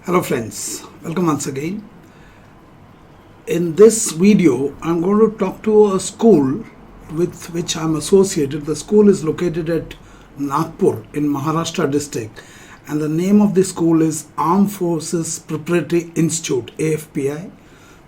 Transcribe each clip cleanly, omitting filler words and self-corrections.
Hello friends, welcome once again. In this video, I'm going to talk to a school with which I'm associated. The school is located at Nagpur in Maharashtra district, and the name of the school is Armed Forces Preparatory Institute, AFPI.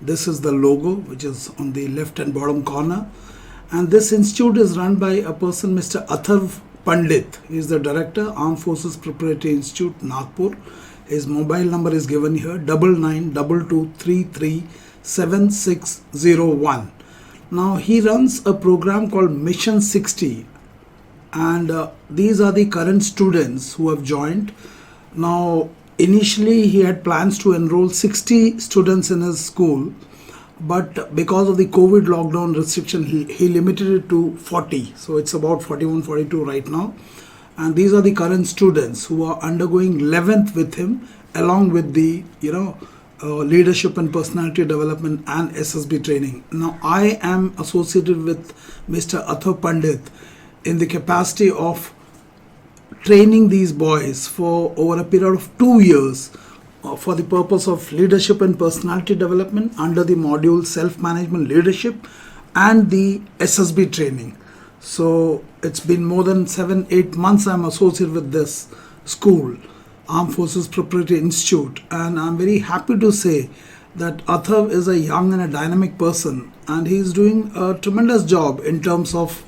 This is the logo which is on the left and bottom corner, and this institute is run by a person, Mr. Atharv Pandit. He is the director, Armed Forces Preparatory Institute, Nagpur. His mobile number is given here, 9922337601. Now he runs a program called Mission 60, and these are the current students who have joined. Now initially he had plans to enroll 60 students in his school, but because of the COVID lockdown restriction, he limited it to 40. So it's about 41, 42 right now. And these are the current students who are undergoing 11th with him, along with the leadership and personality development and SSB training. Now I am associated with Mr. Atharv Pandit in the capacity of training these boys for over a period of 2 years for the purpose of leadership and personality development under the module self-management leadership and the SSB training. So it's been more than 7-8 months I'm associated with this school, Armed Forces Preparatory Institute, and I'm very happy to say that Atharv is a young and a dynamic person, and he's doing a tremendous job in terms of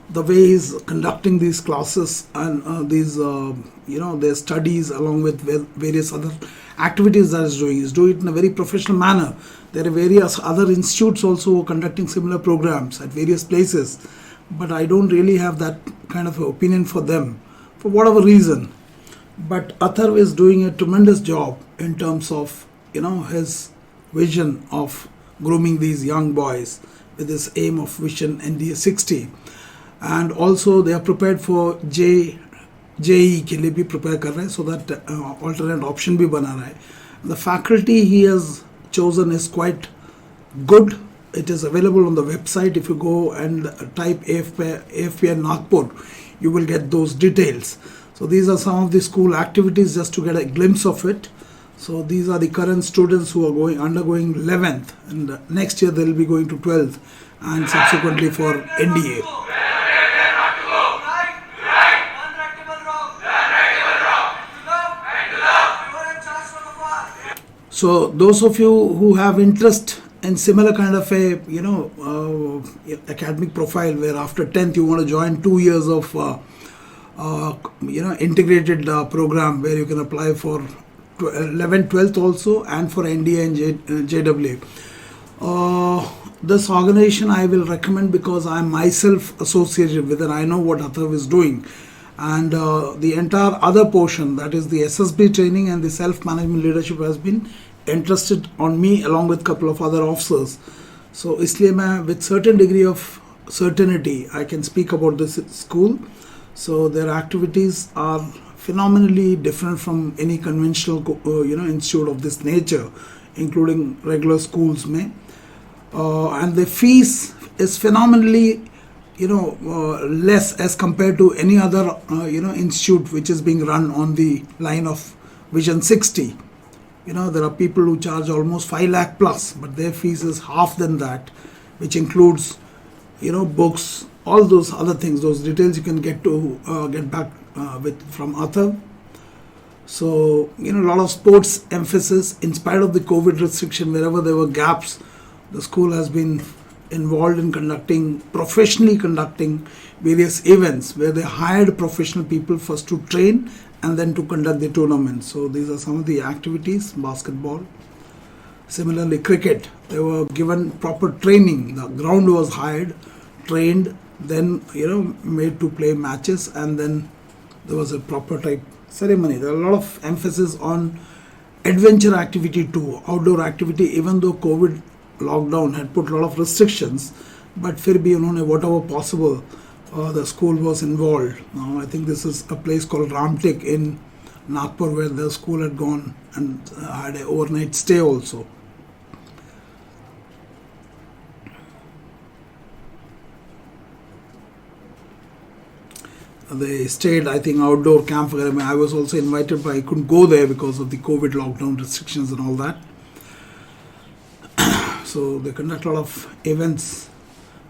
the way he's conducting these classes and their studies, along with various other activities that he's doing. He's doing it in a very professional manner. There are various other institutes also who are conducting similar programs at various places, but I don't really have that kind of opinion for them for whatever reason. But Atharv is doing a tremendous job in terms of his vision of grooming these young boys with this aim of Vision NDA 60. And also they are prepared for JEE के लिए भी prepare कर रहे हैं, so that alternate option भी बना रहा है. The faculty he has chosen is quite good. It is available on the website. If you go and type AFPI Nagpur, you will get those details. So these are some of the school activities just to get a glimpse of it. So these are the current students who are undergoing 11th, and next year they will be going to 12th and subsequently for NDA. So those of you who have interest in similar kind of a academic profile, where after 10th you want to join 2 years of integrated program where you can apply for 11th, 12th also, and for NDA and JWA. This organization I will recommend because I am myself associated with it. I know what Atharv is doing, and the entire other portion, that is the SSB training and the self-management leadership, has been entrusted on me along with a couple of other officers. So इसलिए मैं with certain degree of certainty I can speak about this school. So their activities are phenomenally different from any conventional institute of this nature, including regular schools में. And the fees is phenomenally less as compared to any other institute which is being run on the line of Vision 60. There are people who charge almost 5 lakh plus, but their fees is half than that, which includes books, all those other things. Those details you can get back with from Atharv. So a lot of sports emphasis in spite of the COVID restriction. Wherever there were gaps, the school has been involved in professionally conducting various events where they hired professional people first to train and then to conduct the tournament. So these are some of the activities. Basketball, similarly cricket, they were given proper training. The ground was hired, trained, then made to play matches, and then there was a proper type ceremony. There are a lot of emphasis on adventure activity too, outdoor activity, even though COVID lockdown had put a lot of restrictions, but फिर भी उन्होंने whatever possible the school was involved. Now I think this is a place called Ramtek in Nagpur where the school had gone and had an overnight stay also. they stayed, I think, outdoor camp. I was also invited, but I couldn't go there because of the COVID lockdown restrictions and all that. So they conduct a lot of events.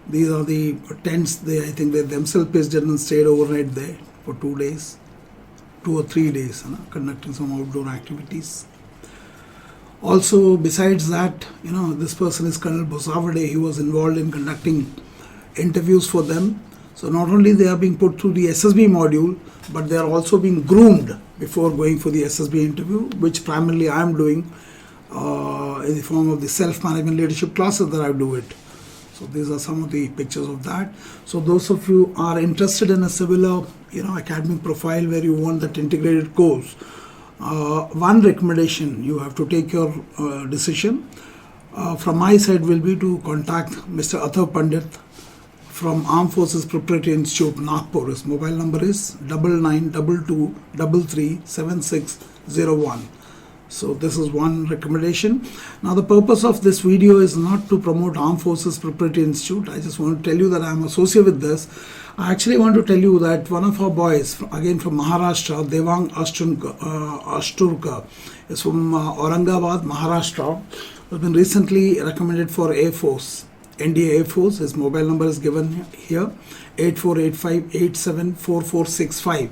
These are the tents. I think they themselves pitched in and stayed overnight there for 2 days, 2 or 3 days, conducting some outdoor activities. Also, besides that, this person is Colonel Bosavade. He was involved in conducting interviews for them. So not only they are being put through the SSB module, but they are also being groomed before going for the SSB interview, which primarily I am doing in the form of the self-management leadership classes that I do it. So these are some of the pictures of that. So those of you are interested in a similar, academic profile where you want that integrated course, one recommendation, you have to take your decision. From my side will be to contact Mr. Athar Pandit from Armed Forces Preparatory Institute, Nagpur. His mobile number is 9922337601. So this is one recommendation. Now the purpose of this video is not to promote Armed Forces Preparatory Institute. I just want to tell you that I am associated with this. I actually want to tell you that one of our boys, again from Maharashtra, Devang Ashturka, is from Aurangabad, Maharashtra, has been recently recommended for Air Force, NDA Air Force. His mobile number is given here, 8485874465.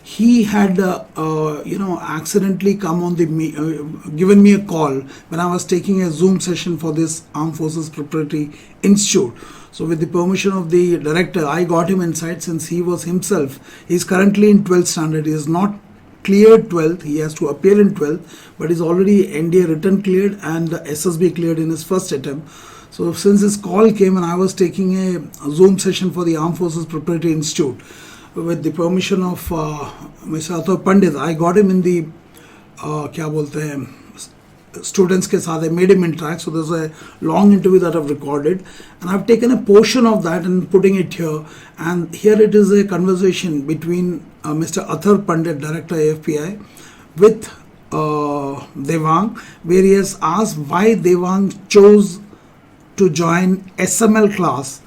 He had, accidentally come on given me a call when I was taking a Zoom session for this Armed Forces Preparatory Institute. So with the permission of the director, I got him inside since he was himself. He is currently in 12th standard. He is not cleared 12th. He has to appear in 12th, but is already NDA written cleared and SSB cleared in his first attempt. So since his call came and I was taking a Zoom session for the Armed Forces Preparatory Institute, with the permission of Mr. Athar Pandit, I got him in the students ke saath. I made him interact. So there's a long interview that I've recorded, and I've taken a portion of that and putting it here. And here it is a conversation between Mr. Athar Pandit, Director AFPI, with Devang, where he has asked why Devang chose to join SML class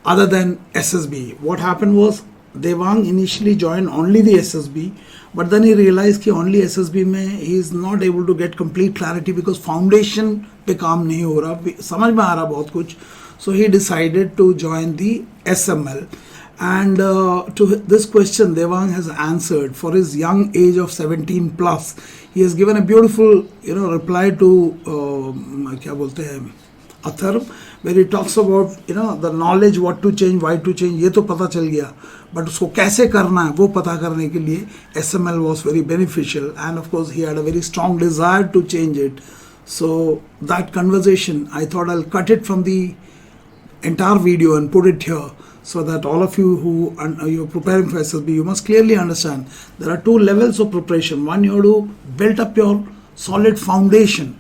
other than SSB. What happened was Devang initially joined only the SSB, but then he realized कि only SSB में he is not able to get complete clarity because foundation पे काम नहीं हो रहा, समझ में आ रहा बहुत कुछ. So he decided to join the SML. And to this question, Devang has answered for his young age of 17 plus. He has given a beautiful, reply to क्या बोलते हैं Athar, where he talks about the knowledge, what to change, why to change. ये तो पता चल गया, but उसको कैसे करना है वो पता करने के लिए SML was very beneficial, and of course he had a very strong desire to change it. So that conversation, I thought I'll cut it from the entire video and put it here, so that all of you who you're preparing for SSB, you must clearly understand there are two levels of preparation. One, you have to build up your solid foundation,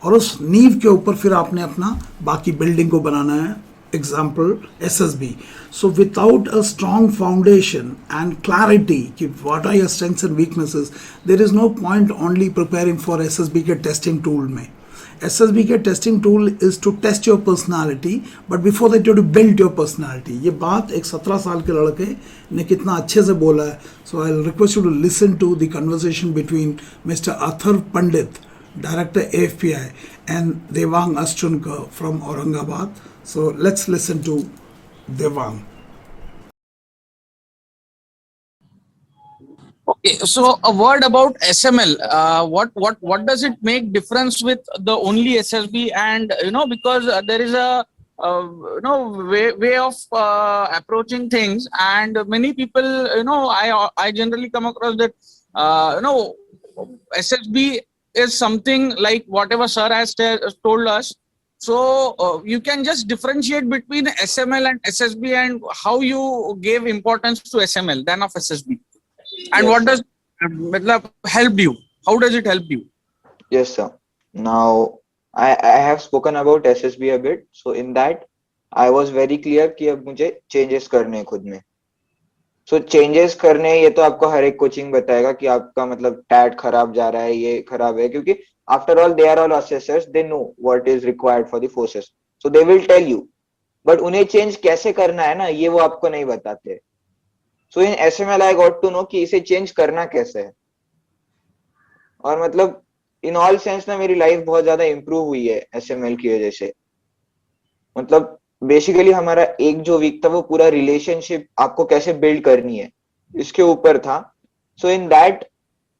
और उस नींव के ऊपर फिर आपने अपना बाकी building को बनाना है. Example, SSB. So without a strong foundation and clarity, what are your strengths and weaknesses, there is no point only preparing for SSB के testing tool में. SSB के testing tool is to test your personality, but before that you have to build your personality. ये बात एक 17 साल के लड़के ने कितना अच्छे से बोला है. So I'll request you to listen to the conversation between Mr. Athar Pandit, Director AFPI, and Devang Ashturka from Aurangabad. So let's listen to Devang. Okay, so a word about SML. What does it make difference with the only SSB? And because there is a way of approaching things, and many people I generally come across that SSB is something like whatever sir has told us. So you can just differentiate between SML and SSB, and how you gave importance to SML than of SSB, and Yes, what sir. does help you? How does it help you? Yes, sir. Now, I have spoken about SSB a bit. So in that, I was very clear कि अब मुझे changes करने हैं खुद में. So changes करने ये तो आपको हर एक कोचिंग बताएगा कि आपका मतलब टैट खराब जा रहा है, ये खराब है, क्योंकि after all they are all assessors, they know what is required for the forces, so they will tell you. But उन्हें change कैसे करना है ना, ये वो आपको नहीं बताते. So in SML I got to know कि इसे चेंज करना कैसे है. और मतलब इन ऑल सेंस ना मेरी लाइफ बहुत ज्यादा इंप्रूव हुई है एसएमएल की वजह से. मतलब बेसिकली हमारा एक जो वीक था वो पूरा रिलेशनशिप आपको कैसे बिल्ड करनी है इसके ऊपर था. सो इन दैट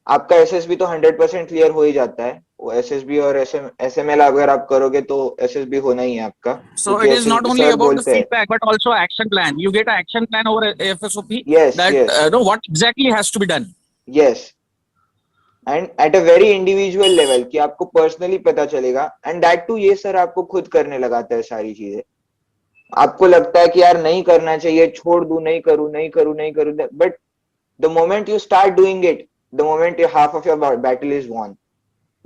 आपका एसएसबी तो 100% क्लियर हो ही जाता है. वो एसएसबी और एसएमएल अगर आप करोगे तो एसएसबी होना ही है आपका. So क्योंकि it is not SSB only sir about the बोलते हैं. feedback, but also action plan. You get an action plan over FSOP yes that yes know what exactly has to be done. Yes. And at a very individual level कि आपको personally पता चलेगा. And that to ये sir आपको खुद करने लगाता है सारी चीजें. आपको लगता है कि यार नहीं करना चाहिए, छोड़ दूं, नहीं करूं नहीं करूं नहीं करूं, but the moment you start doing it, the moment half of your battle is won.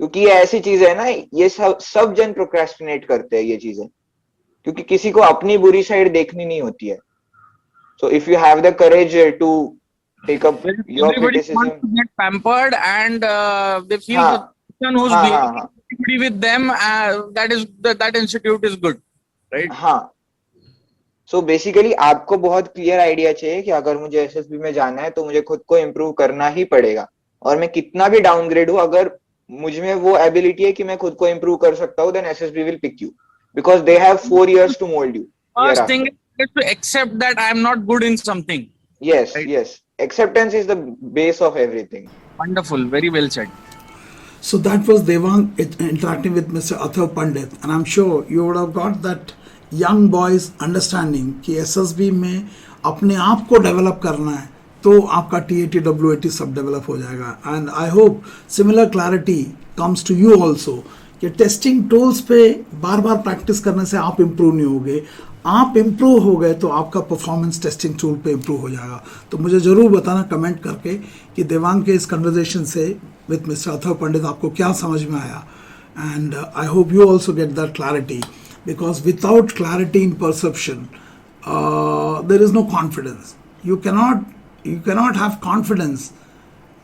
क्योंकि ये ऐसी चीज है ना, ये सब जन प्रोक्रेस्टिनेट करते हैं ये चीजें, क्योंकि किसी को अपनी बुरी साइड देखनी नहीं होती है. So if you have the courage to take up your Everybody criticism. wants to get pampered, and they feel हाँ the person who's हाँ हाँ behaving हाँ negatively with them, that institute is good, right? हाँ. So basically आपको बहुत clear idea चाहिए कि अगर मुझे एसएसबी में जाना है तो मुझे खुद को इम्प्रूव करना ही पड़ेगा. और मैं कितना भी डाउनग्रेड हूं, अगर मुझ में वो एबिलिटी है कि मैं खुद को इम्प्रूव कर सकता हूँ, then SSB will pick you because they have 4 years to mould you. First thing is to accept that I am not good in something. Yes, Right. yes. Acceptance is the base of everything. Wonderful, very well said. So that was Devang interacting with Mr. Atharv Pandit, and I'm sure you would have got that young boys understanding कि SSB में अपने आप को develop करना है तो आपका TAT WAT सब डेवलप हो जाएगा. And I hope similar clarity comes to you also कि टेस्टिंग टूल्स पे बार बार प्रैक्टिस करने से आप इम्प्रूव नहीं होगे. आप इम्प्रूव हो गए तो आपका परफॉर्मेंस टेस्टिंग टूल पे इम्प्रूव हो जाएगा. तो मुझे ज़रूर बताना कमेंट करके कि देवांग के इस कन्वर्जेशन से विथ मिस्टर अथर्व पंडित आपको क्या समझ में आया. And I hope you also get that clarity, because without clarity in perception there is no confidence. You cannot have confidence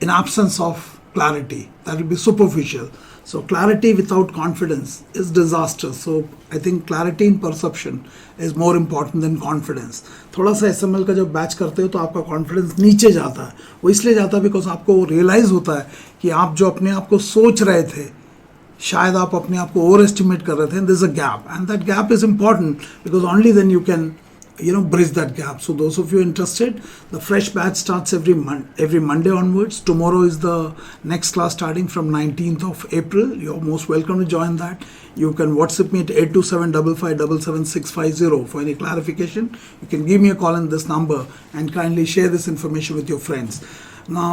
in absence of clarity. That will be superficial. So clarity without confidence is disaster. So I think clarity in perception is more important than confidence. थोड़ा सा SML का जब batch करते हो तो आपका confidence नीचे जाता है. वो इसलिए जाता है बिकॉज आपको रियलाइज होता है कि आप जो अपने आप को सोच रहे थे शायद आप अपने आप को ओवर एस्टिमेट कर रहे थे. This a gap, and that gap is important because only then you can bridge that gap. So those of you interested, the fresh batch starts every Monday onwards. Tomorrow is the next class starting from 19th of April. You're most welcome to join that. You can WhatsApp me at 82755777650 for any clarification. You can give me a call on this number and kindly share this information with your friends. Now,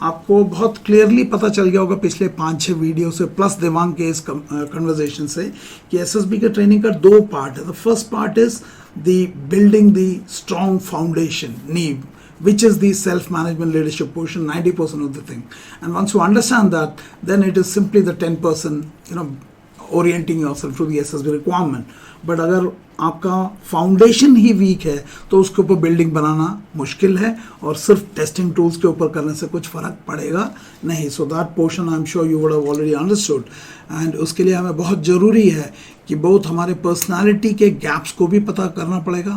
आपको बहुत clearly पता चल गया होगा पिछले 5-6 video से plus Devang के इस कन्वर्जेशन से कि एसएसबी के ट्रेनिंग का 2 पार्ट है. The first part is the building the strong foundation नीव, which is the self-management leadership portion, 90% of the thing. And once you understand that, then it is simply the 10%, orienting yourself to the SSB requirement. But अगर आपका foundation ही week है तो उसके ऊपर building बनाना मुश्किल है और सिर्फ टेस्टिंग टूल्स के ऊपर करने से कुछ फ़र्क पड़ेगा नहीं. So that portion I am sure you would have already understood. And उसके लिए हमें बहुत ज़रूरी है कि बहुत हमारे पर्सनालिटी के गैप्स को भी पता करना पड़ेगा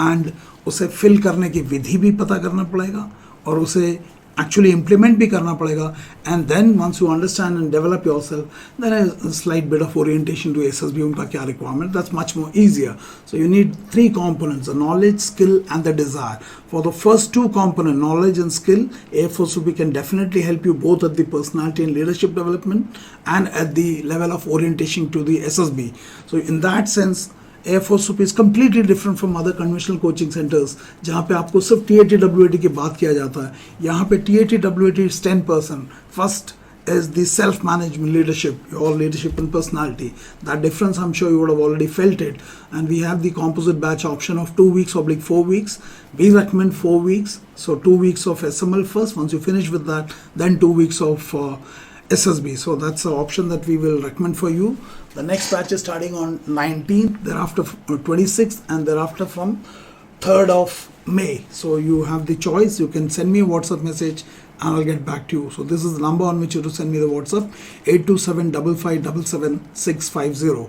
एंड उसे फिल करने की विधि भी पता करना पड़ेगा और उसे एक्चुअली इम्प्लीमेंट भी करना पड़ेगा. And then once you understand and develop yourself, then a slight bit of orientation to SSB, उनका क्या requirement, that's much more easier. So you need 3 components, the knowledge, skill and the desire. For the first 2 components, knowledge and skill, AFSOP can definitely help you both at the personality and leadership development and at the level of orientation to the SSB. So in that sense, AFSOP is completely different from other conventional coaching centers जहाँ पे आपको सिर्फ TAT WAT की बात किया जाता है. यहाँ पे TAT WAT is 10%. First is the self-management leadership, your leadership and personality. That difference I'm sure you would have already felt it. And we have the composite batch option of 2 weeks/4 weeks. We recommend 4 weeks. So 2 weeks of SML first. Once you finish with that, then 2 weeks of SSB. So that's the option that we will recommend for you. The next batch is starting on 19th, thereafter 26th, and thereafter from 3rd of May. So you have the choice. You can send me a WhatsApp message and I'll get back to you. So this is the number on which you have to send me the WhatsApp, 82755777650.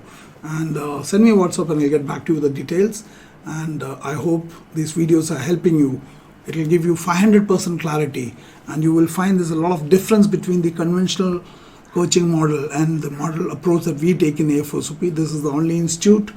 And send me a WhatsApp and I'll get back to you with the details. And I hope these videos are helping you It will give you 500% clarity, and you will find there's a lot of difference between the conventional coaching model and the model approach that we take in AFOSOP. This is the only institute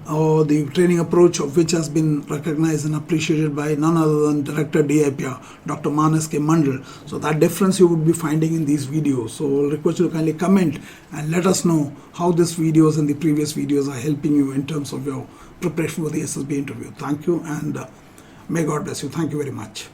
or the training approach of which has been recognized and appreciated by none other than Director DIPR, Dr. Manas K. Mandal. So that difference you would be finding in these videos. So I'll request you to kindly comment and let us know how these videos and the previous videos are helping you in terms of your preparation for the SSB interview. Thank you, and may God bless you. Thank you very much.